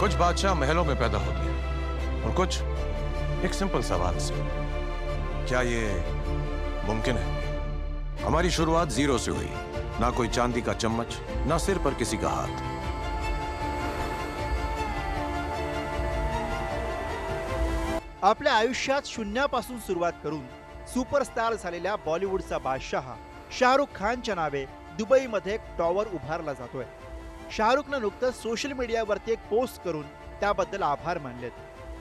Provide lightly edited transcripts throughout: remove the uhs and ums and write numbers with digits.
कुछ बादशाह महलों में पैदा होते हैं और कुछ एक सिंपल सवाल से। क्या ये मुमकिन है? हमारी शुरुआत जीरो से हुई, ना कोई चांदी का चम्मच, ना सिर पर किसी का हाथ। आपल्या आयुष्यात शून्यापासून सुरुवात करून सुपरस्टार झालेल्या बॉलिवूडचा बादशाह शाहरुख खानच्या नावे दुबईमध्ये एक टॉवर उभारला जातोय। शाहरुखनं नुकतंच सोशल मीडियावरती एक पोस्ट करून त्याबद्दल आभार मानलेत।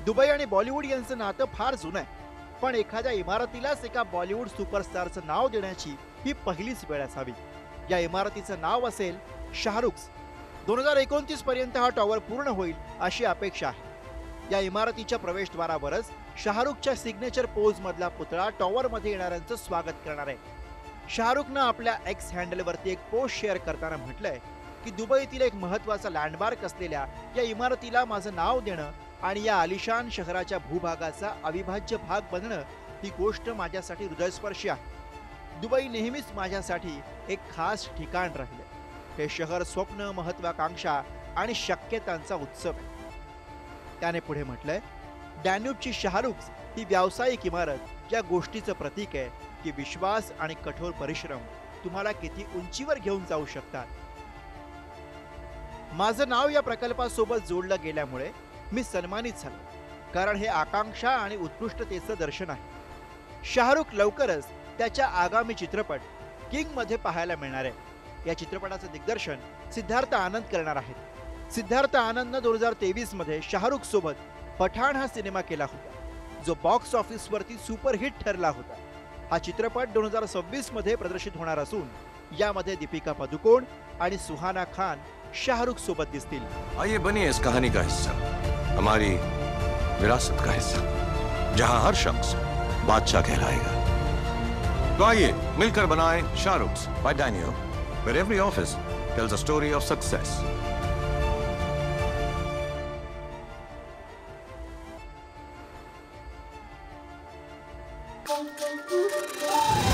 दुबई आणि बॉलिवूड यांचं नातं फार जुनं आहे, पण एखाद्या इमारतीलाच एका बॉलिवूड सुपरस्टारचं नाव देण्याची ही पहिलीच वेळ असावी। या इमारतीचं नाव असेल शाहरुख। 2029 पर्यंत हा टॉवर पूर्ण होईल अशी अपेक्षा आहे। या इमारतीच्या प्रवेशद्वारावरच शाहरुखच्या सिग्नेचर पोज मधला पुतळा टॉवर मध्ये येणाऱ्यांचं स्वागत करणार आहे। शाहरुखनं आपल्या एक्स हँडलवरती एक पोस्ट शेअर करताना म्हटलंय की दुबईतील एक महत्त्वाचा लँडमार्क असलेल्या या इमारतीला माझं नाव देणं आणि या आलिशान शहराच्या भूभागाचा अविभाज्य भाग बनणं ही गोष्ट माझ्यासाठी हृदयस्पर्शी आहे। दुबई नेहमीच माझ्यासाठी एक खास ठिकाण राहिलं। हे शहर स्वप्न, महत्वाकांक्षा आणि शक्यतांचा उत्सव आहे। त्याने पुढे म्हटलंय, डॅन्यूबची शाहरुख ही व्यावसायिक इमारत या गोष्टीचं प्रतीक आहे की विश्वास आणि कठोर परिश्रम तुम्हाला किती उंचीवर घेऊन जाऊ शकतात। माझं नाव या प्रकल्पासोबत जोडलं गेल्यामुळे मी सन्मानित झालो, कारण हे आकांक्षा आणि उत्कृष्टतेचं दर्शन आहे। शाहरुख लवकरच त्याच्या आगामी चित्रपट किंग मध्ये पाहायला मिळणार आहे। या चित्रपटाचं दिग्दर्शन सिद्धार्थ आनंद करणार आहेत। सिद्धार्थ आनंदनं 2023 मध्ये शाहरुख सोबत पठाण हा सिनेमा केला होता, जो बॉक्स ऑफिस वरती सुपरहिट ठरला होता। हा चित्रपट 2026 मध्ये प्रदर्शित होणार असून यामध्ये दीपिका पादुकोण आणि सुहाना खान शाहरुख सोबत दिसतील। आइए बनिए इस कहानी का हिस्सा, हमारी विरासत का हिस्सा, जहां हर शख्स बादशाह कहलाएगा। तो आइए मिलकर बनाएं Shahrukh by Danube, where every office tells a story of success. Thank you.